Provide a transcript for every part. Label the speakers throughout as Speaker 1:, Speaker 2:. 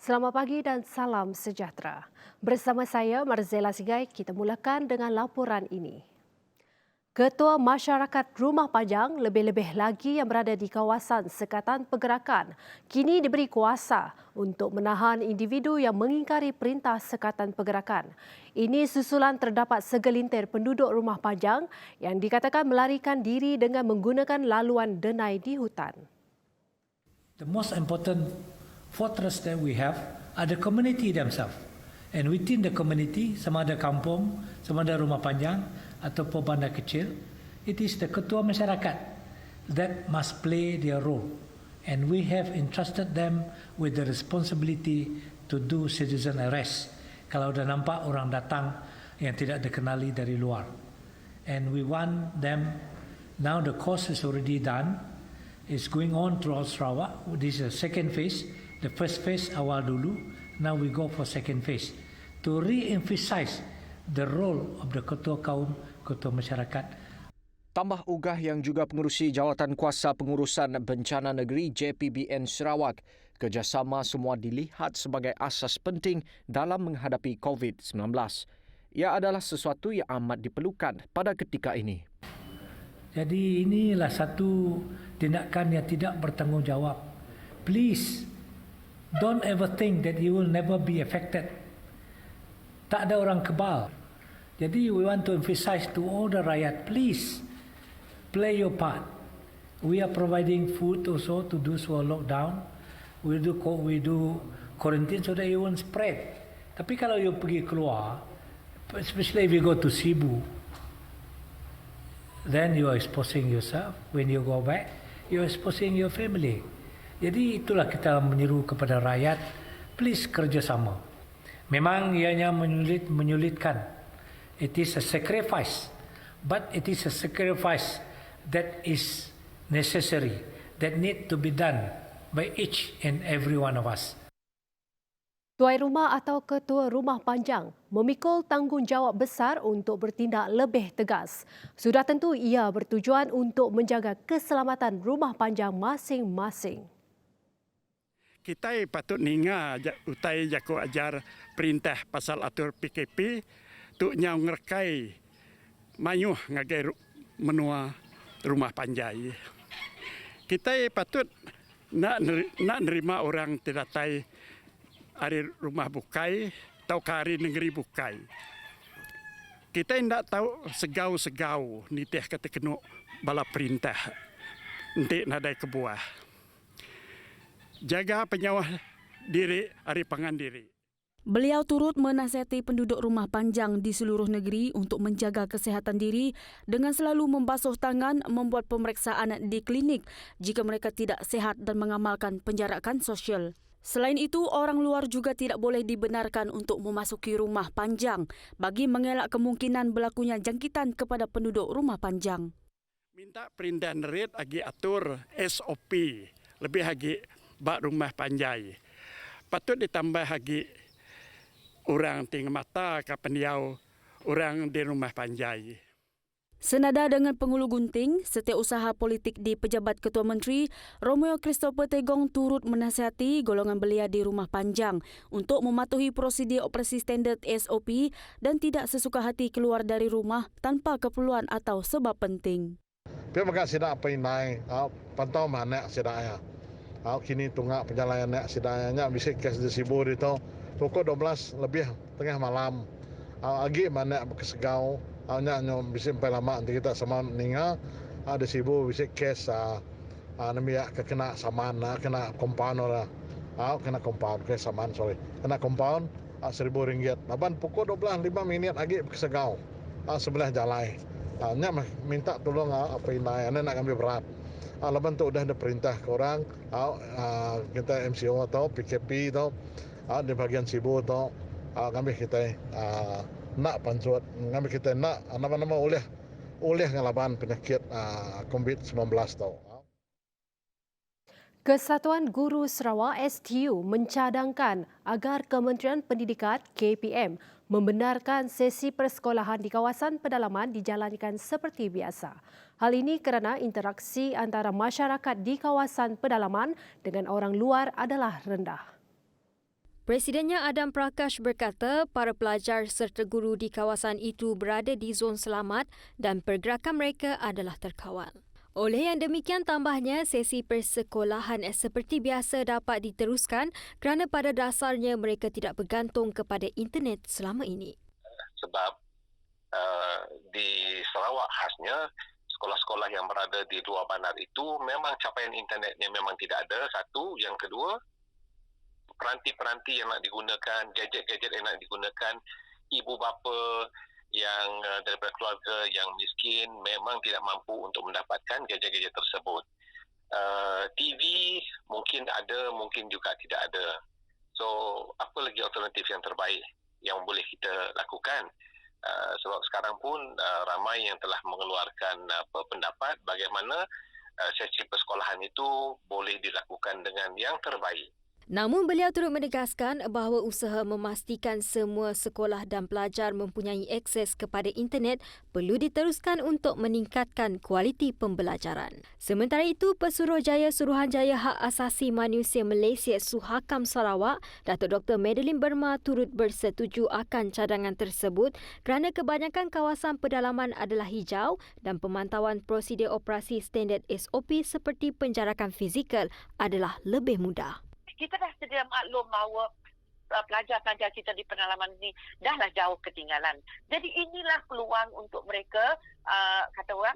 Speaker 1: Selamat pagi dan salam sejahtera. Bersama saya Marzela Sigai, kita mulakan dengan laporan ini. Ketua Masyarakat Rumah Panjang lebih-lebih lagi yang berada di kawasan Sekatan Pergerakan kini diberi kuasa untuk menahan individu yang mengingkari perintah Sekatan Pergerakan. Ini susulan terdapat segelintir penduduk Rumah Panjang yang dikatakan melarikan diri dengan menggunakan laluan denai di hutan.
Speaker 2: The most important fortress that we have are the community themselves. And within the community, sama ada kampung, sama ada rumah panjang ataupun bandar kecil, it is the ketua masyarakat that must play their role. And we have entrusted them with the responsibility to do citizen arrest kalau dah nampak orang datang yang tidak dikenali dari luar. And we want them, now the course is already done, it's going on throughout Sarawak. This is the second phase. The first phase awal dulu, now we go for second phase to re-emphasize the role of the ketua kaum, ketua masyarakat.
Speaker 3: Tambah Ugah yang juga pengerusi Jawatan Kuasa Pengurusan Bencana Negeri JPBN Sarawak, kerjasama semua dilihat sebagai asas penting dalam menghadapi COVID-19. Ia adalah sesuatu yang amat diperlukan pada ketika ini.
Speaker 2: Jadi inilah satu tindakan yang tidak bertanggungjawab. Please, don't ever think that you will never be affected. Tak ada orang kebal. Jadi we want to emphasize to all the rakyat, please play your part. We are providing food also to those who are locked down. We do quarantine so that you won't spread. Tapi kalau you pergi keluar, especially if you go to Cebu, then you are exposing yourself. When you go back, you are exposing your family. Jadi itulah kita menyeru kepada rakyat, please kerjasama. Memang ianya menyulitkan. It is a sacrifice, but it is a sacrifice that is necessary, that need to be done by each and every one of us.
Speaker 1: Tuai rumah atau ketua rumah panjang memikul tanggungjawab besar untuk bertindak lebih tegas. Sudah tentu ia bertujuan untuk menjaga keselamatan rumah panjang masing-masing.
Speaker 4: Kita patut ninga utai jaku ajar perintah pasal atur PKP tu nyau ngerkai mayuh ngagai menua rumah panjai. Kita patut nak nerima orang tidak tai hari rumah bukai atau hari negeri bukai. Kita tidak tahu segau-segau nitih kata kena bala perintah nanti nadai kebuah. Jaga penyawa diri, hari pangan diri.
Speaker 5: Beliau turut menasihati penduduk rumah panjang di seluruh negeri untuk menjaga kesihatan diri dengan selalu membasuh tangan, membuat pemeriksaan di klinik jika mereka tidak sihat dan mengamalkan penjarakan sosial. Selain itu, orang luar juga tidak boleh dibenarkan untuk memasuki rumah panjang bagi mengelak kemungkinan berlakunya jangkitan kepada penduduk rumah panjang.
Speaker 4: Minta perintah nerit agi atur SOP lebih lagi bak rumah panjai. Patut ditambah lagi orang tinggal mata ke pendiau orang di rumah panjai.
Speaker 5: Senada dengan Pengulu Gunting, setiausaha politik di Pejabat Ketua Menteri, Romeo Christopher Tegong turut menasihati golongan belia di rumah panjang untuk mematuhi prosedur operasi standard SOP dan tidak sesuka hati keluar dari rumah tanpa keperluan atau sebab penting.
Speaker 6: Pihak mereka sidak apa ini, pantau mana sidaknya. Kini tunggak perjalanan nak sidaknya bisa kes di Cebu itu pukul 12 lebih tengah malam. Agi mana kesegau, nyo bisa sampai lama nanti kita sama ninga di Cebu bisa kes namanya kena saman, kena compound lah. Kena compound ke saman kena compound RM1,000. Laban pukul 12 5 minit lagi kesegau sebelah jalan. Nya minta tolong apa ini, nak ambil berat. Laban tu udah ada perintah ke orang, kita MCO atau PKP atau di bagian Cebu atau kami kita nak pancut, kami kita nak nama-nama oleh ngelaban penyakit COVID-19 tau.
Speaker 1: Kesatuan Guru Sarawak STU mencadangkan agar Kementerian Pendidikan KPM membenarkan sesi persekolahan di kawasan pedalaman dijalankan seperti biasa. Hal ini kerana interaksi antara masyarakat di kawasan pedalaman dengan orang luar adalah rendah.
Speaker 7: Presidennya Adam Prakash berkata para pelajar serta guru di kawasan itu berada di zon selamat dan pergerakan mereka adalah terkawal. Oleh yang demikian tambahnya, sesi persekolahan seperti biasa dapat diteruskan kerana pada dasarnya mereka tidak bergantung kepada internet selama ini.
Speaker 8: Sebab di Sarawak khasnya, sekolah-sekolah yang berada di luar bandar itu memang capaian internetnya memang tidak ada, satu. Yang kedua, peranti-peranti yang nak digunakan, gadget-gadget yang nak digunakan, ibu bapa yang daripada keluarga yang miskin memang tidak mampu untuk mendapatkan gadget-gadget tersebut. TV mungkin ada, mungkin juga tidak ada. So, apa lagi alternatif yang terbaik yang boleh kita lakukan? Sebab sekarang pun ramai yang telah mengeluarkan pendapat bagaimana sesi persekolahan itu boleh dilakukan dengan yang terbaik.
Speaker 7: Namun beliau turut menegaskan bahawa usaha memastikan semua sekolah dan pelajar mempunyai akses kepada internet perlu diteruskan untuk meningkatkan kualiti pembelajaran. Sementara itu, Pesuruhjaya Suruhanjaya Hak Asasi Manusia Malaysia Suhakam Sarawak, Datuk Dr. Madeline Burma turut bersetuju akan cadangan tersebut kerana kebanyakan kawasan pedalaman adalah hijau dan pemantauan prosedur operasi standard SOP seperti penjarakan fizikal adalah lebih mudah.
Speaker 9: Kita dah sedia maklum bahawa pelajar-pelajar kita di pedalaman ini dahlah jauh ketinggalan. Jadi inilah peluang untuk mereka, kata orang,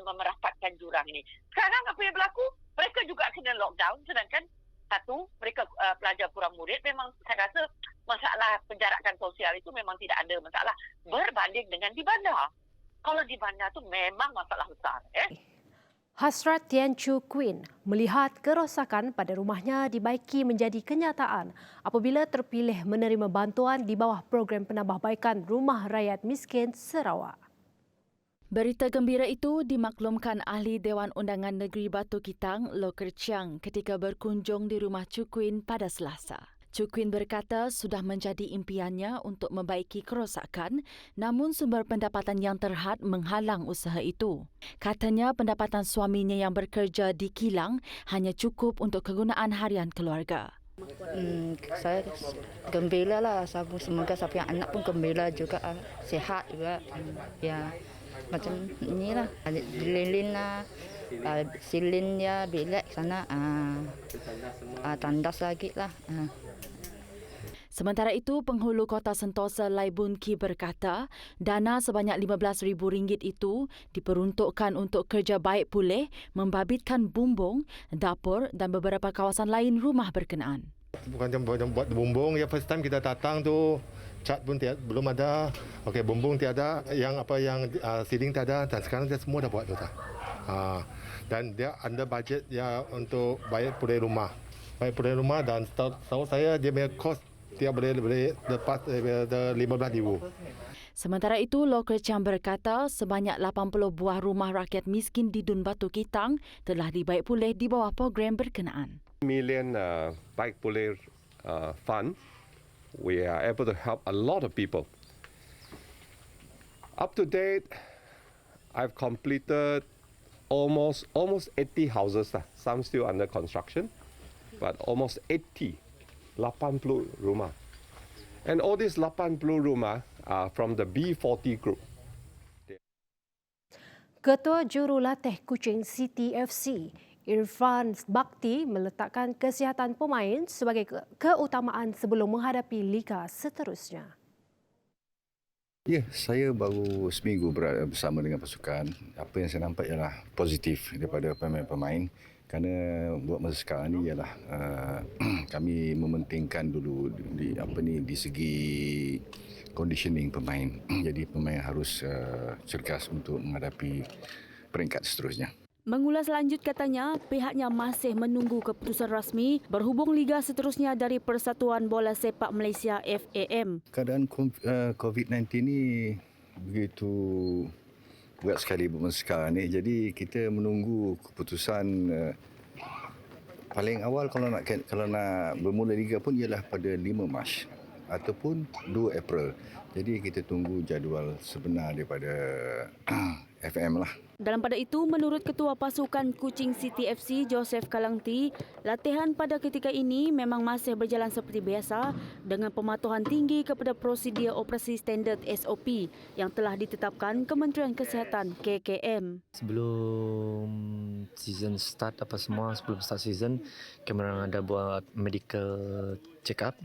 Speaker 9: merapatkan jurang ini. Sekarang apa yang berlaku? Mereka juga kena lockdown, sedangkan satu, mereka pelajar kurang murid. Memang saya rasa masalah penjarakan sosial itu memang tidak ada masalah berbanding dengan di bandar. Kalau di bandar tu memang masalah besar.
Speaker 1: Hasrat Tian Chu Queen melihat kerosakan pada rumahnya dibaiki menjadi kenyataan apabila terpilih menerima bantuan di bawah program penambahbaikan Rumah Rakyat Miskin Sarawak.
Speaker 5: Berita gembira itu dimaklumkan Ahli Dewan Undangan Negeri Batu Kitang, Loker Chiang, ketika berkunjung di rumah Chu Queen pada Selasa. Chu Queen berkata sudah menjadi impiannya untuk membaiki kerosakan, namun sumber pendapatan yang terhad menghalang usaha itu. Katanya pendapatan suaminya yang bekerja di kilang hanya cukup untuk kegunaan harian keluarga.
Speaker 10: Saya gembira lah, semoga sampai anak pun gembira juga, sihat juga. Ya, macam inilah, lilin lah, silin ya, bilik sana, tandas lagi lah.
Speaker 5: Sementara itu, penghulu Kota Sentosa Lai Bun Ki berkata, dana sebanyak RM15,000 itu diperuntukkan untuk kerja baik pulih, membabitkan bumbung, dapur dan beberapa kawasan lain rumah berkenaan.
Speaker 11: Bukan buat bumbung, ya first time kita datang tu cat pun belum ada, okey bumbung tiada, yang ceiling tiada, dan sekarang dia semua dah buat tu dah. Dan dia under budget ya untuk bayar pulih rumah. Bayar pulih rumah dan tahu saya dia punya kos dia boleh lepas RM15,000.
Speaker 5: Sementara itu, Loker Chiang berkata sebanyak 80 buah rumah rakyat miskin di Dun Batu Kitang telah dibaik pulih di bawah program berkenaan.
Speaker 12: Million baik pulih fund, we are able to help a lot of people. Up to date, I've completed almost 80 houses. Some still under construction, but almost 80 rumah. And all these 80 rumah are from the B40 group.
Speaker 1: Ketua Jurulatih Kuching City FC, Irfan Bakti meletakkan kesihatan pemain sebagai keutamaan sebelum menghadapi liga seterusnya.
Speaker 13: Ya, saya baru seminggu berada bersama dengan pasukan. Apa yang saya nampak ialah positif daripada pemain-pemain. Kerana buat masa sekarang ni ialah kami mementingkan dulu di segi conditioning pemain. Jadi pemain harus cergas untuk menghadapi peringkat seterusnya.
Speaker 5: Mengulas lanjut katanya, pihaknya masih menunggu keputusan rasmi berhubung liga seterusnya dari Persatuan Bola Sepak Malaysia FAM.
Speaker 13: Keadaan COVID-19 ni begitu berat sekali masa sekarang ni. Jadi kita menunggu keputusan paling awal kalau nak bermula liga pun ialah pada 5 Mac ataupun 2 April. Jadi kita tunggu jadual sebenar daripada FM lah.
Speaker 5: Dalam pada itu, menurut Ketua Pasukan Kuching City FC Joseph Kalangti, latihan pada ketika ini memang masih berjalan seperti biasa dengan pematuhan tinggi kepada prosedur operasi standard SOP yang telah ditetapkan Kementerian Kesihatan KKM.
Speaker 14: Sebelum season start sebelum start season, kami ada buat medical check up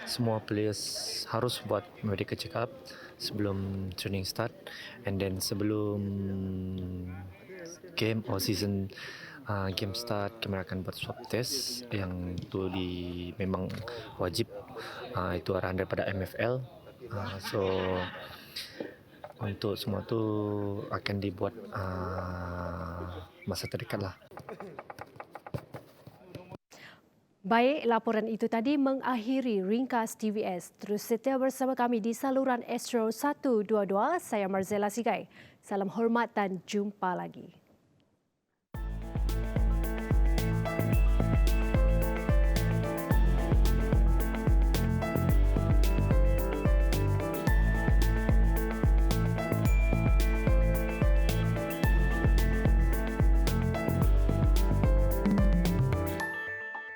Speaker 14: semua players harus buat medical check up sebelum training start, and then sebelum game or season game start kami akan buat swab test yang itu memang wajib, itu arahan daripada MFL. So untuk semua tu akan dibuat masa terdekat lah.
Speaker 1: Baik, laporan itu tadi mengakhiri ringkas TVS. Terus setia bersama kami di saluran Astro 122. Saya Marzela Sigai. Salam hormat dan jumpa lagi.